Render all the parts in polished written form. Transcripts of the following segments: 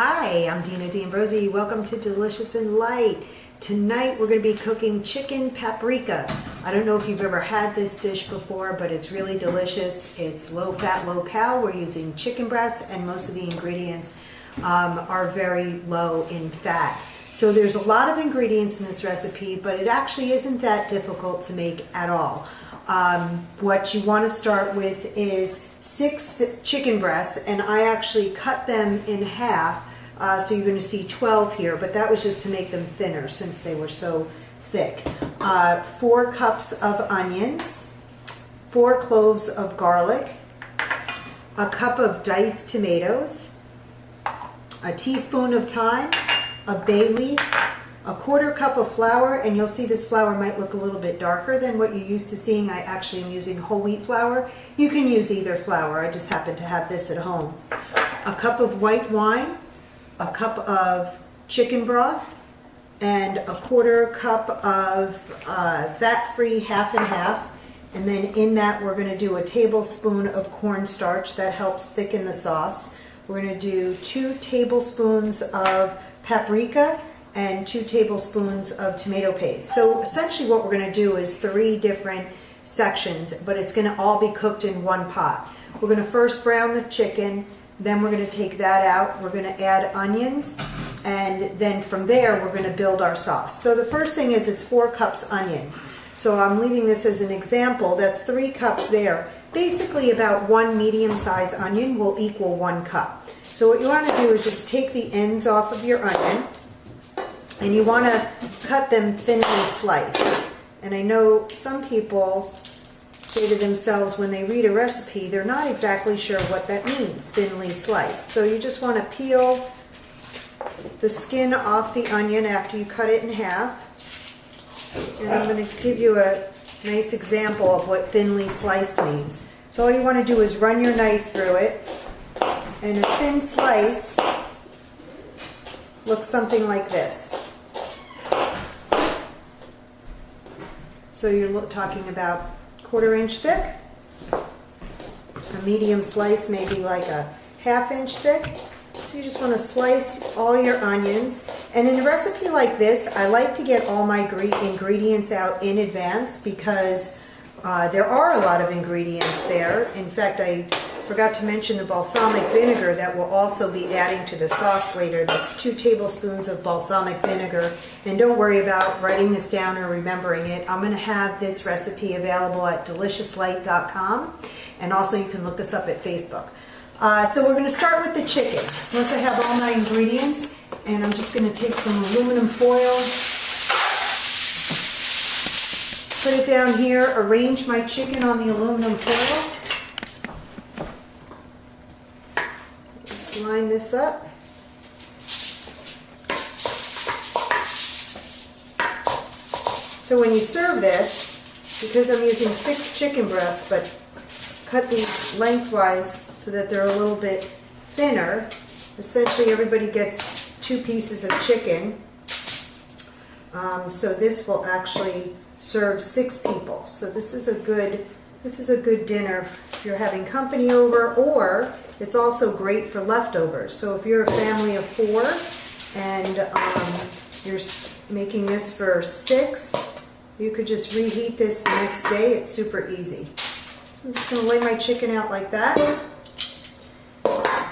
Hi, I'm Dina D'Ambrosi. Welcome to Delicious and Light. Tonight we're going to be cooking chicken paprika. I don't know if you've ever had this dish before, but it's really delicious. It's low fat, low cal. We're using chicken breast and most of the ingredients are very low in fat. So there's a lot of ingredients in this recipe, but it actually isn't that difficult to make at all. What you want to start with is 6 chicken breasts, and I actually cut them in half, so you're going to see 12 here, but that was just to make them thinner since they were so thick. 4 cups of onions, 4 cloves of garlic, a cup of diced tomatoes, a teaspoon of thyme, a bay leaf, a 1/4 cup of flour, and you'll see this flour might look a little bit darker than what you're used to seeing. I actually am using whole wheat flour. You can use either flour. I just happen to have this at home. A cup of white wine, a cup of chicken broth, and a 1/4 cup of fat-free half and half. And then in that we're going to do a tablespoon of cornstarch. That helps thicken the sauce. We're going to do 2 tablespoons of paprika and 2 tablespoons of tomato paste. So essentially what we're going to do is 3 different sections, but it's going to all be cooked in one pot. We're going to first brown the chicken, then we're going to take that out, we're going to add onions, and then from there we're going to build our sauce. So the first thing is it's 4 cups onions. So I'm leaving this as an example. That's 3 cups there. Basically about 1 medium-sized onion will equal 1 cup. So what you want to do is just take the ends off of your onion, and you want to cut them thinly sliced. And I know some people say to themselves when they read a recipe, they're not exactly sure what that means, thinly sliced. So you just want to peel the skin off the onion after you cut it in half. And I'm going to give you a nice example of what thinly sliced means. So all you want to do is run your knife through it, and a thin slice looks something like this. So you're talking about 1/4 inch thick. A medium slice may be like a 1/2 inch thick. So you just want to slice all your onions. And in a recipe like this, I like to get all my ingredients out in advance because there are a lot of ingredients there. In fact, I forgot to mention the balsamic vinegar that we'll also be adding to the sauce later. That's 2 tablespoons of balsamic vinegar. And don't worry about writing this down or remembering it. I'm going to have this recipe available at deliciouslight.com, and also you can look us up at Facebook. So we're going to start with the chicken. Once I have all my ingredients, and I'm just going to take some aluminum foil, put it down here, arrange my chicken on the aluminum foil. Just line this up. So when you serve this, because I'm using 6 chicken breasts, but cut these lengthwise so that they're a little bit thinner, essentially everybody gets 2 pieces of chicken. So this will actually serve 6 people. So this is a good dinner if you're having company over, or it's also great for leftovers. So if you're a family of 4 and you're making this for 6, you could just reheat this the next day. It's super easy. I'm just going to lay my chicken out like that.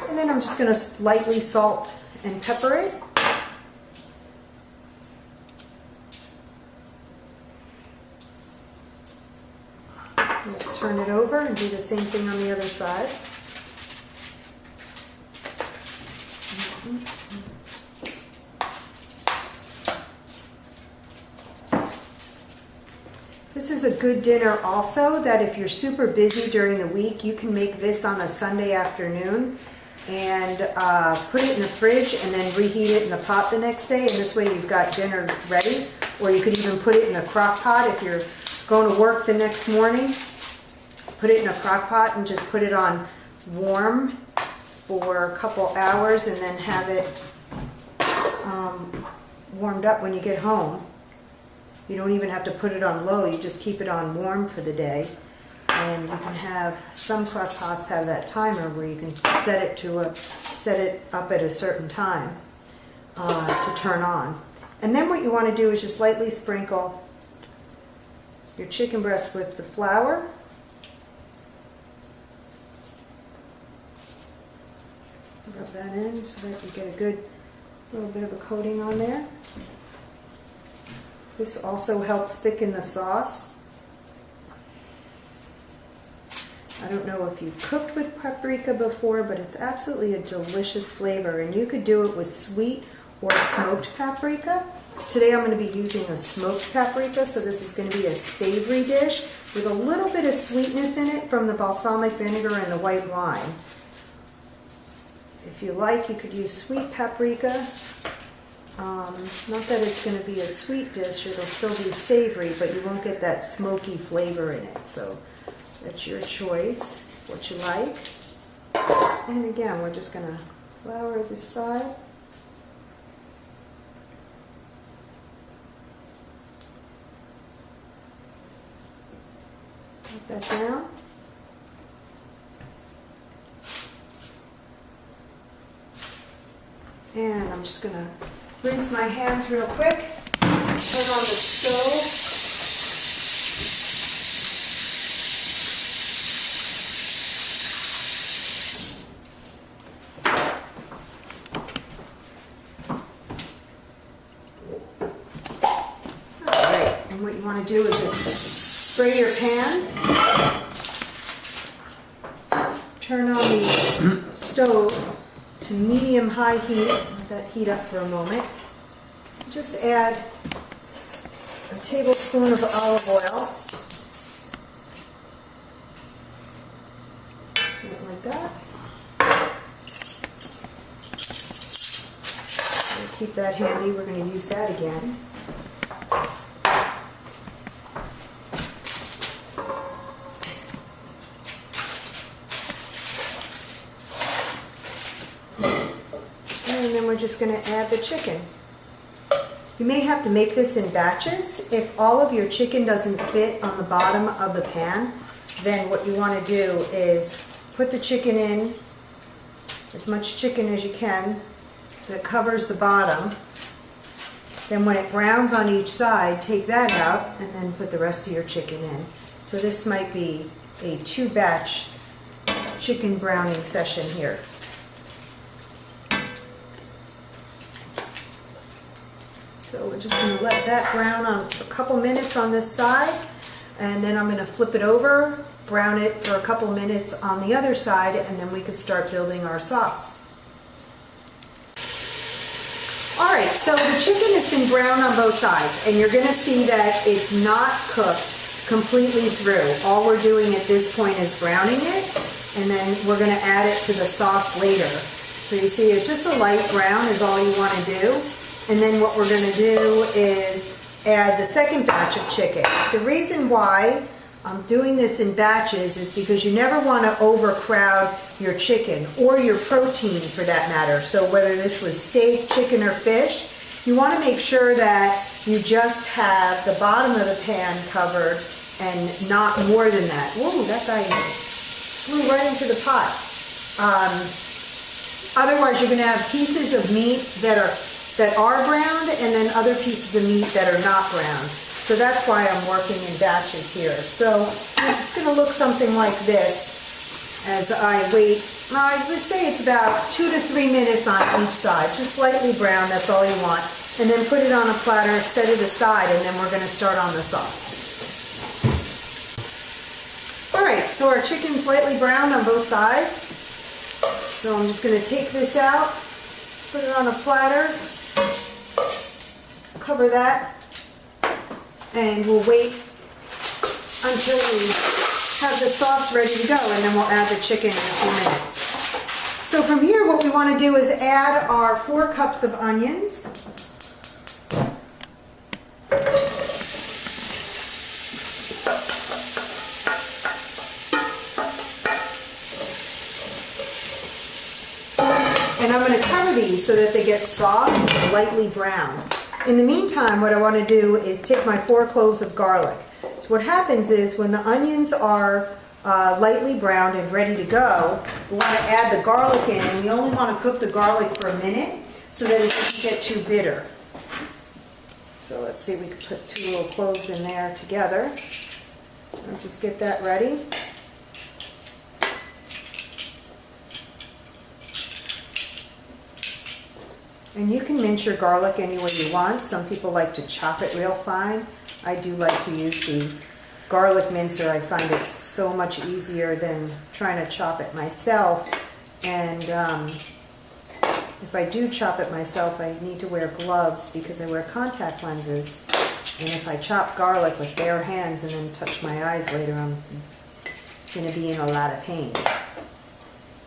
And then I'm just going to lightly salt and pepper it. Let's turn it over and do the same thing on the other side. This is a good dinner also, that if you're super busy during the week, you can make this on a Sunday afternoon and put it in the fridge and then reheat it in the pot the next day, and this way you've got dinner ready. Or you could even put it in a crock pot if you're going to work the next morning. Put it in a crock pot and just put it on warm for a couple hours, and then have it warmed up when you get home. You don't even have to put it on low, you just keep it on warm for the day. And you can have, some crock pots have that timer where you can set it up at a certain time to turn on. And then what you want to do is just lightly sprinkle your chicken breast with the flour. Rub that in so that you get a good little bit of a coating on there. This also helps thicken the sauce. I don't know if you've cooked with paprika before, but it's absolutely a delicious flavor, and you could do it with sweet or smoked paprika. Today I'm going to be using a smoked paprika, so this is going to be a savory dish with a little bit of sweetness in it from the balsamic vinegar and the white wine. If you like, you could use sweet paprika. Not that it's going to be a sweet dish, it'll still be savory, but you won't get that smoky flavor in it. So that's your choice, what you like. And again, we're just going to flour this side. Put that down. And I'm just going to rinse my hands real quick, turn on the stove. Alright, and what you want to do is just spray your pan, turn on the stove to medium-high heat, let that heat up for a moment. Just add a tablespoon of olive oil. Do it like that. We'll keep that handy, we're going to use that again. And then we're just going to add the chicken. You may have to make this in batches. If all of your chicken doesn't fit on the bottom of the pan, then what you want to do is put the chicken in, as much chicken as you can that covers the bottom. Then when it browns on each side, take that out and then put the rest of your chicken in. So this might be a 2-batch chicken browning session here. So we're just going to let that brown on a couple minutes on this side, and then I'm going to flip it over, brown it for a couple minutes on the other side, and then we can start building our sauce. Alright, so the chicken has been browned on both sides, and you're going to see that it's not cooked completely through. All we're doing at this point is browning it, and then we're going to add it to the sauce later. So you see, it's just a light brown is all you want to do. And then what we're going to do is add the second batch of chicken. The reason why I'm doing this in batches is because you never want to overcrowd your chicken, or your protein for that matter. So whether this was steak, chicken, or fish, you want to make sure that you just have the bottom of the pan covered and not more than that. Whoa, that guy flew right into the pot. Otherwise, you're going to have pieces of meat that are browned, and then other pieces of meat that are not browned. So that's why I'm working in batches here. So it's going to look something like this as I wait. I would say it's about 2 to 3 minutes on each side, just slightly brown, that's all you want. And then put it on a platter, set it aside, and then we're going to start on the sauce. Alright, so our chicken's slightly browned on both sides. So I'm just going to take this out, put it on a platter, cover that, and we'll wait until we have the sauce ready to go, and then we'll add the chicken in a few minutes. So from here, what we want to do is add our 4 cups of onions. And I'm going to cover these so that they get soft and lightly browned. In the meantime, what I want to do is take my 4 cloves of garlic. So what happens is when the onions are lightly browned and ready to go, we want to add the garlic in, and we only want to cook the garlic for a minute so that it doesn't get too bitter. So let's see, we can put 2 little cloves in there together. And just get that ready. And you can mince your garlic any way you want. Some people like to chop it real fine. I do like to use the garlic mincer. I find it so much easier than trying to chop it myself. And if I do chop it myself, I need to wear gloves because I wear contact lenses. And if I chop garlic with bare hands and then touch my eyes later, I'm going to be in a lot of pain.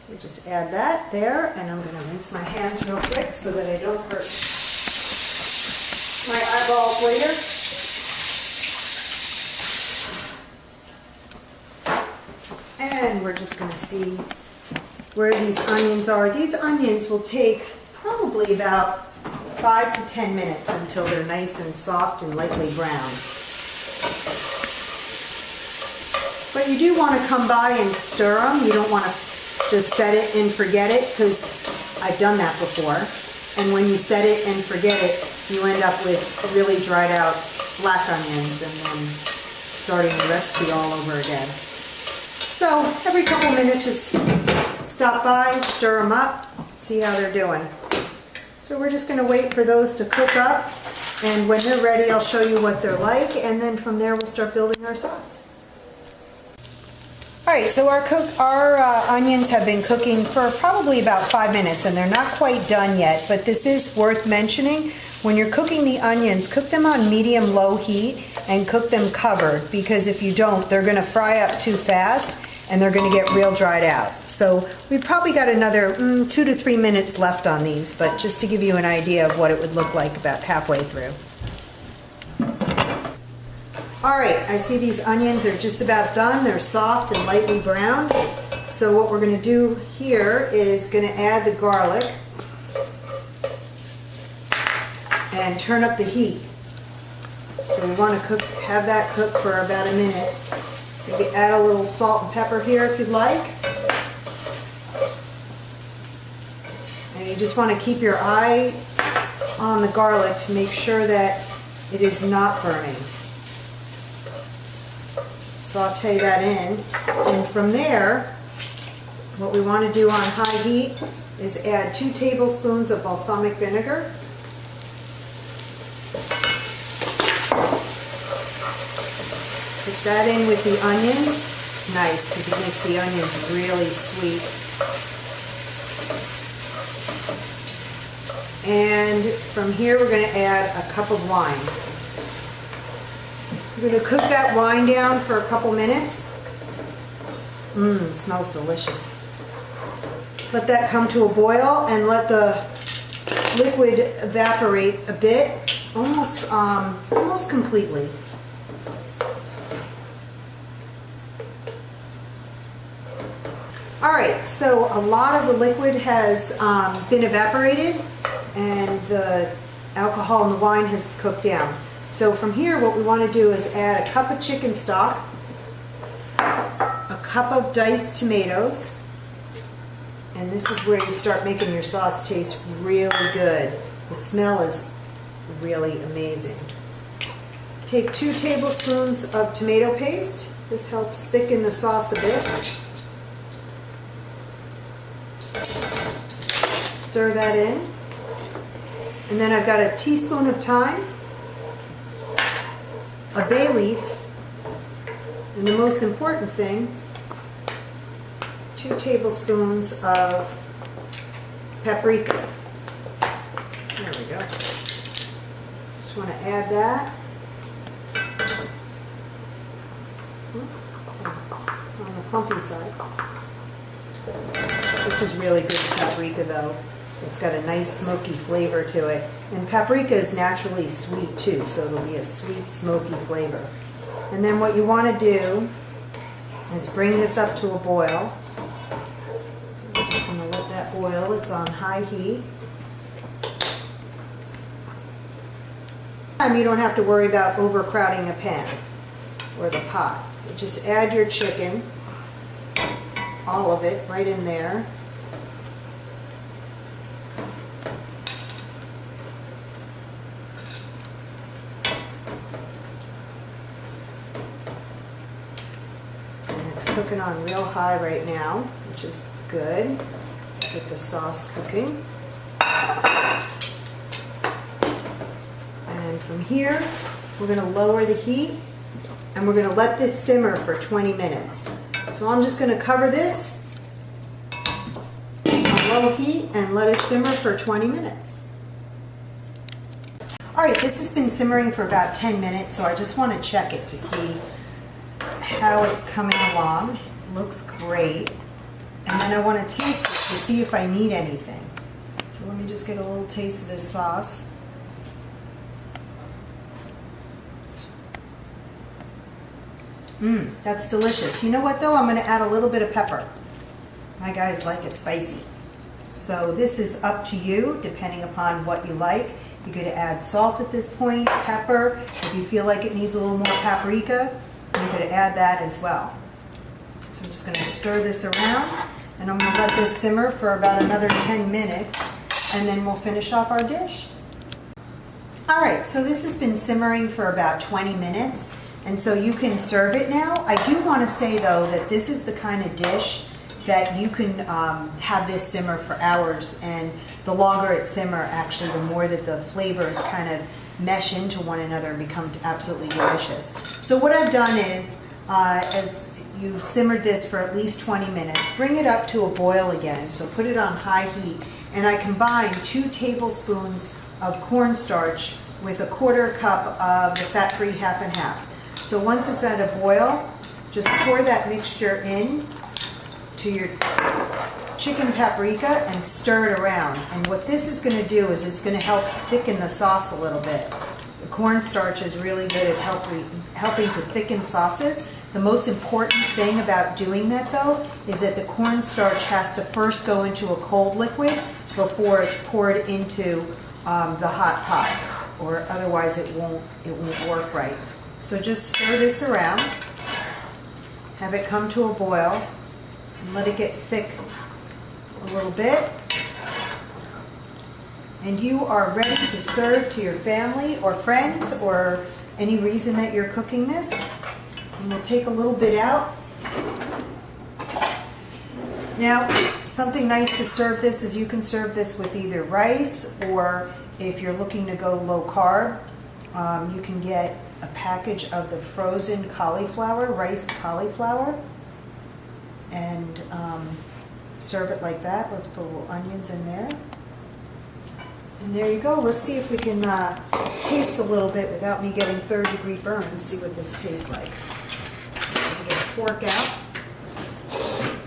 We just add that there, and I'm going to rinse my hands real quick so that I don't hurt my eyeballs later. And we're just going to see where these onions are. These onions will take probably about 5 to 10 minutes until they're nice and soft and lightly brown. But you do want to come by and stir them. You don't want to just set it and forget it, because I've done that before. And when you set it and forget it, you end up with really dried out black onions and then starting the recipe all over again. So every couple minutes, just stop by, stir them up, see how they're doing. So we're just going to wait for those to cook up, and when they're ready, I'll show you what they're like, and then from there we'll start building our sauce. All right, so our onions have been cooking for probably about 5 minutes, and they're not quite done yet, but this is worth mentioning. When you're cooking the onions, cook them on medium-low heat and cook them covered, because if you don't, they're going to fry up too fast and they're going to get real dried out. So we've probably got another 2 to 3 minutes left on these, but just to give you an idea of what it would look like about halfway through. All right, I see these onions are just about done. They're soft and lightly browned. So what we're going to do here is going to add the garlic and turn up the heat. So we want to have that cook for about a minute. You can add a little salt and pepper here if you'd like. And you just want to keep your eye on the garlic to make sure that it is not burning. Saute that in, and from there, what we want to do on high heat is add 2 tablespoons of balsamic vinegar. Put that in with the onions. It's nice because it makes the onions really sweet. And from here we're going to add a cup of wine. We're going to cook that wine down for a couple minutes. It smells delicious. Let that come to a boil and let the liquid evaporate a bit, almost completely. All right, so a lot of the liquid has been evaporated, and the alcohol in the wine has cooked down. So from here, what we want to do is add a cup of chicken stock, a cup of diced tomatoes, and this is where you start making your sauce taste really good. The smell is really amazing. Take 2 tablespoons of tomato paste. This helps thicken the sauce a bit. Stir that in. And then I've got a teaspoon of thyme, a bay leaf, and the most important thing, 2 tablespoons of paprika. There we go. Just want to add that. On the clumpy side. This is really good paprika though. It's got a nice smoky flavor to it. And paprika is naturally sweet too, so it'll be a sweet, smoky flavor. And then what you want to do is bring this up to a boil. So we're just going to let that boil. It's on high heat. You don't have to worry about overcrowding a pan or the pot. You just add your chicken. all of it right in there. And it's cooking on real high right now, which is good. Get the sauce cooking. And from here, we're going to lower the heat and we're going to let this simmer for 20 minutes. So I'm just going to cover this on low heat and let it simmer for 20 minutes. Alright, this has been simmering for about 10 minutes, so I just want to check it to see how it's coming along. It looks great. And then I want to taste it to see if I need anything. So let me just get a little taste of this sauce. That's delicious. You know what though? I'm going to add a little bit of pepper. My guys like it spicy. So this is up to you, depending upon what you like. You could add salt at this point, pepper. If you feel like it needs a little more paprika, you could add that as well. So I'm just going to stir this around, and I'm going to let this simmer for about another 10 minutes, and then we'll finish off our dish. Alright, so this has been simmering for about 20 minutes. And so you can serve it now. I do want to say though that this is the kind of dish that you can have this simmer for hours, and the longer it simmer, actually, the more that the flavors kind of mesh into one another and become absolutely delicious. So what I've done is, as you simmered this for at least 20 minutes, bring it up to a boil again. So put it on high heat, and I combine 2 tablespoons of cornstarch with a 1/4 cup of the fat-free half and half. So once it's at a boil, just pour that mixture in to your chicken paprika and stir it around. And what this is going to do is it's going to help thicken the sauce a little bit. The cornstarch is really good at helping to thicken sauces. The most important thing about doing that though is that the cornstarch has to first go into a cold liquid before it's poured into the hot pot, or otherwise it won't work right. So just stir this around, have it come to a boil, and let it get thick a little bit. And you are ready to serve to your family or friends or any reason that you're cooking this. And we'll take a little bit out. Now, something nice to serve this is you can serve this with either rice, or if you're looking to go low carb, you can get a package of the frozen cauliflower, riced cauliflower, and serve it like that. Let's put little onions in there. And there you go. Let's see if we can taste a little bit without me getting third-degree burns. See what this tastes like. I'm going to get a fork out,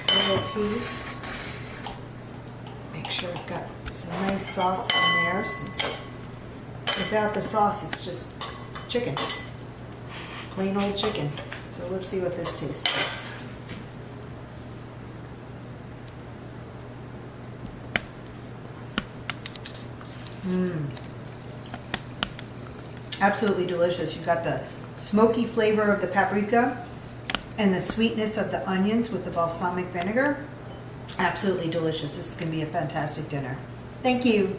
cut a little piece. Make sure I've got some nice sauce on there, since without the sauce it's just chicken. Plain old chicken. So let's see what this tastes like. Absolutely delicious. You've got the smoky flavor of the paprika and the sweetness of the onions with the balsamic vinegar. Absolutely delicious. This is going to be a fantastic dinner. Thank you.